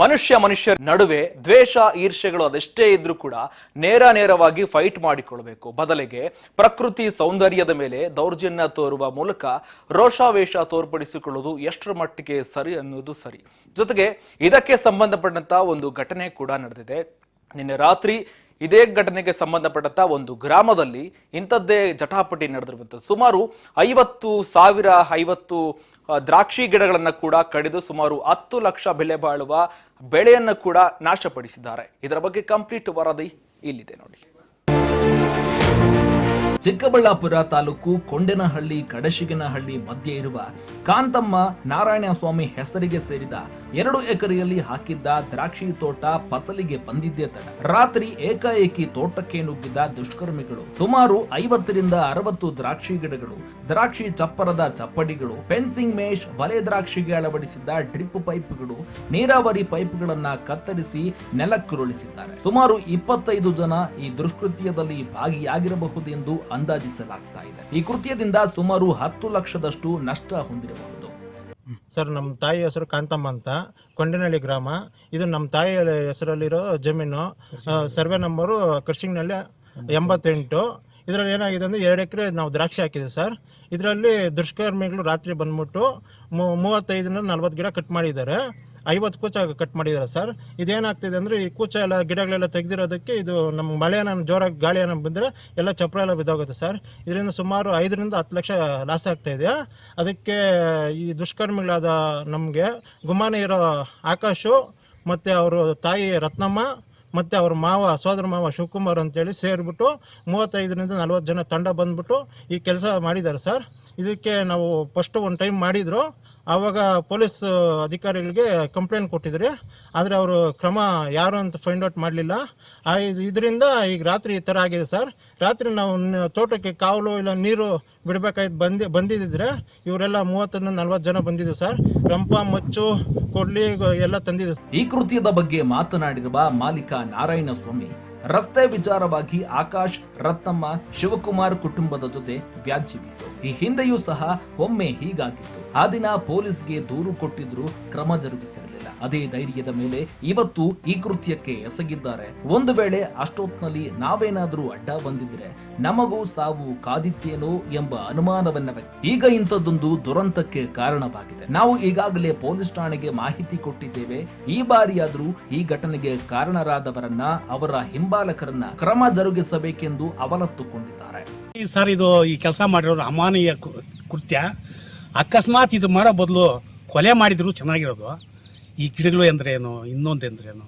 ಮನುಷ್ಯರ ನಡುವೆ ದ್ವೇಷ ಈರ್ಷೆಗಳು ಅದೆಷ್ಟೇ ಇದ್ರೂ ಕೂಡ ನೇರವಾಗಿ ಫೈಟ್ ಮಾಡಿಕೊಳ್ಳಬೇಕು. ಬದಲಿಗೆ ಪ್ರಕೃತಿ ಸೌಂದರ್ಯದ ಮೇಲೆ ದೌರ್ಜನ್ಯ ತೋರುವ ಮೂಲಕ ರೋಷಾವೇಶ ತೋರ್ಪಡಿಸಿಕೊಳ್ಳುವುದು ಎಷ್ಟರ ಮಟ್ಟಿಗೆ ಸರಿ ಅನ್ನೋದು ಸರಿ. ಜೊತೆಗೆ ಇದಕ್ಕೆ ಸಂಬಂಧಪಟ್ಟಂತ ಒಂದು ಘಟನೆ ಕೂಡ ನಡೆದಿದೆ. ನಿನ್ನೆ ರಾತ್ರಿ ಇದೇ ಘಟನೆಗೆ ಸಂಬಂಧಪಟ್ಟಂತ ಒಂದು ಗ್ರಾಮದಲ್ಲಿ ಇಂಥದ್ದೇ ಜಟಾಪಟಿ ನಡೆದಿರುವಂಥದ್ದು. ಸುಮಾರು 50,000 ದ್ರಾಕ್ಷಿ ಗಿಡಗಳನ್ನ ಕೂಡ ಕಡಿದು ಸುಮಾರು 10 ಲಕ್ಷ ಬೆಲೆ ಬಾಳುವ ಬೆಳೆಯನ್ನು ಕೂಡ ನಾಶಪಡಿಸಿದ್ದಾರೆ. ಇದರ ಬಗ್ಗೆ ಕಂಪ್ಲೀಟ್ ವರದಿ ಇಲ್ಲಿದೆ ನೋಡಿ. ಚಿಕ್ಕಬಳ್ಳಾಪುರ ತಾಲೂಕು ಕೊಂಡೇನಹಳ್ಳಿ ಕಡಶಿಗನಹಳ್ಳಿ ಮಧ್ಯೆ ಇರುವ ಕಾಂತಮ್ಮ ನಾರಾಯಣ ಸ್ವಾಮಿ ಹೆಸರಿಗೆ ಸೇರಿದ 2 ಎಕರೆಯಲ್ಲಿ ಹಾಕಿದ್ದ ದ್ರಾಕ್ಷಿ ತೋಟ ಫಸಲಿಗೆ ಬಂದಿದ್ದೇ ತಡ ರಾತ್ರಿ ಏಕಾಏಕಿ ತೋಟಕ್ಕೆ ನುಗ್ಗಿದ ದುಷ್ಕರ್ಮಿಗಳು ಸುಮಾರು 50ರಿಂದ 60 ದ್ರಾಕ್ಷಿ ಗಿಡಗಳು, ದ್ರಾಕ್ಷಿ ಚಪ್ಪರದ ಚಪ್ಪಡಿಗಳು, ಫೆನ್ಸಿಂಗ್ ಮೇಷ್, ಬಲೆ ದ್ರಾಕ್ಷಿಗೆ ಅಳವಡಿಸಿದ್ದ ಡ್ರಿಪ್ ಪೈಪ್ಗಳು, ನೀರಾವರಿ ಪೈಪ್ಗಳನ್ನ ಕತ್ತರಿಸಿ ನೆಲಕ್ಕುರುಳಿಸಿದ್ದಾರೆ. ಸುಮಾರು 25 ಜನ ಈ ದುಷ್ಕೃತ್ಯದಲ್ಲಿ ಭಾಗಿಯಾಗಿರಬಹುದೆಂದು ಅಂದಾಜಿಸಲಾಗ್ತಾ ಇದೆ. ಈ ಕೃತ್ಯದಿಂದ ಸುಮಾರು 10 ಲಕ್ಷದಷ್ಟು ನಷ್ಟ ಹೊಂದಿರಬಹುದು. ಸರ್, ನಮ್ಮ ತಾಯಿ ಹೆಸರು ಕಾಂತಮ್ಮ ಅಂತ, ಕೊಂಡೇನಹಳ್ಳಿ ಗ್ರಾಮ. ಇದು ನಮ್ಮ ತಾಯಿ ಹೆಸರಲ್ಲಿರೋ ಜಮೀನು. ಸರ್ವೆ ನಂಬರು ಕೃಷಿನಲ್ಲಿ 88. ಇದರಲ್ಲಿ ಏನಾಗಿದೆ ಅಂದರೆ 2 ಎಕರೆ ನಾವು ದ್ರಾಕ್ಷಿ ಹಾಕಿದೆ ಸರ್. ಇದರಲ್ಲಿ ದುಷ್ಕರ್ಮಿಗಳು ರಾತ್ರಿ ಬಂದ್ಬಿಟ್ಟು 35ರಿಂದ 40 ಗಿಡ ಕಟ್ ಮಾಡಿದ್ದಾರೆ. 50 ಕೂಚ ಕಟ್ ಮಾಡಿದ್ದಾರೆ ಸರ್. ಇದೇನಾಗ್ತಿದೆ ಅಂದರೆ ಈ ಕೂಚ ಎಲ್ಲ ಗಿಡಗಳೆಲ್ಲ ತೆಗೆದಿರೋದಕ್ಕೆ ಇದು ನಮ್ಮ ಮಳೆಯನ್ನು ಜೋರಾಗಿ ಗಾಳಿಯನ್ನು ಬಂದರೆ ಎಲ್ಲ ಚಪ್ರ ಎಲ್ಲ ಬಿದ್ದೋಗುತ್ತೆ ಸರ್. ಇದರಿಂದ ಸುಮಾರು 5ರಿಂದ 10 ಲಕ್ಷ ಲಾಸ್ ಆಗ್ತಾಯಿದೆ. ಅದಕ್ಕೆ ಈ ದುಷ್ಕರ್ಮಿಗಳಾದ ನಮಗೆ ಗುಮಾನಿ ಇರೋ ಆಕಾಶು ಮತ್ತು ಅವರು ತಾಯಿ ರತ್ನಮ್ಮ ಮತ್ತು ಅವ್ರ ಸೋದರ ಮಾವ ಶಿವಕುಮಾರ್ ಅಂತೇಳಿ ಸೇರಿಬಿಟ್ಟು 35ರಿಂದ 40 ಜನ ತಂಡ ಬಂದ್ಬಿಟ್ಟು ಈ ಕೆಲಸ ಮಾಡಿದ್ದಾರೆ ಸರ್. ಇದಕ್ಕೆ ನಾವು ಫಸ್ಟ್ ಒಂದು ಟೈಮ್ ಮಾಡಿದ್ರು. ಆವಾಗ ಪೊಲೀಸ್ ಅಧಿಕಾರಿಗಳಿಗೆ ಕಂಪ್ಲೇಂಟ್ ಕೊಟ್ಟಿದ್ರಿ, ಆದರೆ ಅವರು ಕ್ರಮ ಯಾರು ಅಂತ ಫೈಂಡ್ ಔಟ್ ಮಾಡಲಿಲ್ಲ. ಇದರಿಂದ ಈಗ ರಾತ್ರಿ ಈ ಥರ ಆಗಿದೆ ಸರ್. ರಾತ್ರಿ ನಾವು ತೋಟಕ್ಕೆ ಕಾವಲು ಇಲ್ಲ ನೀರು ಬಿಡಬೇಕಾಯ್ತು ಬಂದಿದ್ದರೆ ಇವರೆಲ್ಲ 30ರಿಂದ 40 ಜನ ಬಂದಿದೆ ಸರ್. ರಂಪ, ಮಚ್ಚು, ಕೊಡ್ಲಿ ಎಲ್ಲ ತಂದಿದೆ. ಈ ಕೃತ್ಯದ ಬಗ್ಗೆ ಮಾತನಾಡಿರುವ ಮಾಲೀಕ ನಾರಾಯಣ ಸ್ವಾಮಿ, ರಸ್ತೆ ವಿಚಾರವಾಗಿ ಆಕಾಶ್, ರತ್ನಮ್ಮ, ಶಿವಕುಮಾರ್ ಕುಟುಂಬದ ಜೊತೆ ವ್ಯಾಜ್ಯವಿತ್ತು. ಈ ಹಿಂದೆಯೂ ಸಹ ಒಮ್ಮೆ ಹೀಗಾಗಿತ್ತು. ಆ ದಿನ ಪೊಲೀಸ್ಗೆ ದೂರು ಕೊಟ್ಟಿದ್ರು, ಕ್ರಮ ಜರುಗಿಸಿರಲಿಲ್ಲ. ಅದೇ ಧೈರ್ಯದ ಮೇಲೆ ಇವತ್ತು ಈ ಕೃತ್ಯಕ್ಕೆ ಎಸಗಿದ್ದಾರೆ. ಒಂದು ವೇಳೆ ಅಷ್ಟೊತ್ನಲ್ಲಿ ನಾವೇನಾದ್ರೂ ಅಡ್ಡ ಬಂದಿದ್ರೆ ನಮಗೂ ಸಾವು ಕಾದಿತ್ತೇನೋ ಎಂಬ ಅನುಮಾನವನ್ನ ಈಗ ಇಂಥದ್ದೊಂದು ದುರಂತಕ್ಕೆ ಕಾರಣವಾಗಿದೆ. ನಾವು ಈಗಾಗಲೇ ಪೊಲೀಸ್ ಠಾಣೆಗೆ ಮಾಹಿತಿ ಕೊಟ್ಟಿದ್ದೇವೆ. ಈ ಬಾರಿಯಾದ್ರೂ ಈ ಘಟನೆಗೆ ಕಾರಣರಾದವರನ್ನ, ಅವರ ಹಿಂಬಾಲಕರನ್ನ ಕ್ರಮ ಜರುಗಿಸಬೇಕೆಂದು ಅವಲತ್ತುಕೊಂಡಿದ್ದಾರೆ. ಸರ್, ಇದು ಈ ಕೆಲಸ ಮಾಡಿರೋದು ಅಮಾನವೀಯ ಕೃತ್ಯ. ಅಕಸ್ಮಾತ್ ಇದು ಮಾಡೋ ಬದಲು ಕೊಲೆ ಮಾಡಿದ್ರು ಚೆನ್ನಾಗಿರೋದು. ಈ ಗಿಡಗಳು ಎಂದ್ರೇನು, ಇನ್ನೊಂದು ಎಂದ್ರೇನು,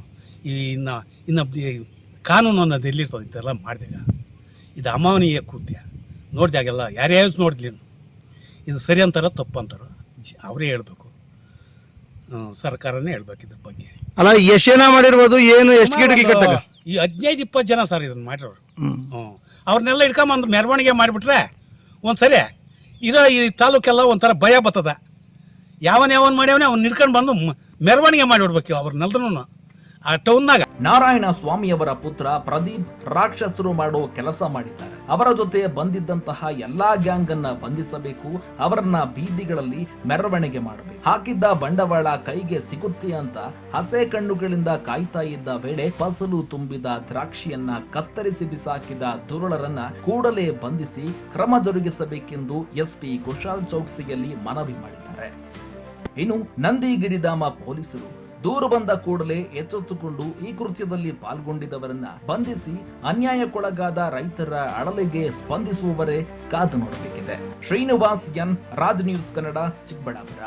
ಇನ್ನು ಕಾನೂನು ಅನ್ನೋದು ಎಲ್ಲಿರ್ತದೆ ಇದೆಲ್ಲ ಮಾಡಿದಾಗ. ಇದು ಅಮಾನವೀಯ ಕೃತ್ಯ. ನೋಡಿದಾಗೆಲ್ಲ ಯಾರ್ಯಾರು ನೋಡಿದ್ಲಿ ಇದು ಸರಿ ಅಂತಾರ ತಪ್ಪು ಅಂತಾರ ಅವರೇ ಹೇಳ್ಬೇಕು, ಸರ್ಕಾರನೇ ಹೇಳ್ಬೇಕು ಇದ್ರ ಬಗ್ಗೆ. ಅಲ್ಲ, ಎಷ್ಟು ಜನ ಮಾಡಿರ್ಬೋದು, ಏನು ಎಷ್ಟು ಗಿಡಗಳು ಕಟ್ಟಾಗ? ಈ 15-20 ಜನ ಸರ್ ಇದನ್ನು ಮಾಡಿರೋರು. ಅವ್ರನ್ನೆಲ್ಲ ಹಿಡ್ಕೊಂಬಂದು ಮೆರವಣಿಗೆ ಮಾಡಿಬಿಟ್ರೆ ಒಂದ್ಸರಿ ಇರೋ ಈ ತಾಲೂಕೆಲ್ಲ ಒಂಥರ ಭಯ ಬರ್ತದ. ಯಾವನ್ ಮಾಡ್ಯವನೇ ಅವ್ನು ಹಿಡ್ಕೊಂಡು ಬಂದು ಮೆರವಣಿಗೆ ಮಾಡಿಬಿಡ್ಬೇಕು ಅವ್ರನ್ನೆಲ್ಲರೂ ಆ ಟೌನ್ನಾಗ. ನಾರಾಯಣ ಸ್ವಾಮಿಯವರ ಪುತ್ರ ಪ್ರದೀಪ್ ರಾಕ್ಷಸರು ಮಾಡೋ ಕೆಲಸ ಮಾಡಿದ್ದಾರೆ. ಅವರ ಜೊತೆ ಬಂದಿದ್ದಂತಹ ಎಲ್ಲಾ ಗ್ಯಾಂಗ್ ಅನ್ನ ಬಂಧಿಸಬೇಕು, ಅವರನ್ನ ಬೀದಿಗಳಲ್ಲಿ ಮೆರವಣಿಗೆ ಮಾಡಬೇಕು. ಹಾಕಿದ್ದ ಬಂಡವಾಳ ಕೈಗೆ ಸಿಗುತ್ತೆ ಅಂತ ಹಸೆ ಕಣ್ಣುಗಳಿಂದ ಕಾಯ್ತಾ ಇದ್ದ ವೇಳೆ ಫಸಲು ತುಂಬಿದ ದ್ರಾಕ್ಷಿಯನ್ನ ಕತ್ತರಿಸಿ ಬಿಸಾಕಿದ ದುರುಳರನ್ನ ಕೂಡಲೇ ಬಂಧಿಸಿ ಕ್ರಮ ಜರುಗಿಸಬೇಕೆಂದು ಎಸ್ಪಿ ಕುಶಾಲ್ ಚೌಕ್ಸಿಯಲ್ಲಿ ಮನವಿ ಮಾಡಿದ್ದಾರೆ. ಇನ್ನು ನಂದಿಗಿರಿಧಾಮ ಪೊಲೀಸರು ದೂರು ಬಂದ ಕೂಡಲೇ ಎಚ್ಚೆತ್ತುಕೊಂಡು ಈ ಕೃತ್ಯದಲ್ಲಿ ಪಾಲ್ಗೊಂಡಿದ್ದವರನ್ನ ಬಂಧಿಸಿ ಅನ್ಯಾಯಕ್ಕೊಳಗಾದ ರೈತರ ಅಳಲಿಗೆ ಸ್ಪಂದಿಸುವವರೇ ಕಾದು ನೋಡಬೇಕಿದೆ. Srinivas N, Raj News Kannada, Chikkaballapur.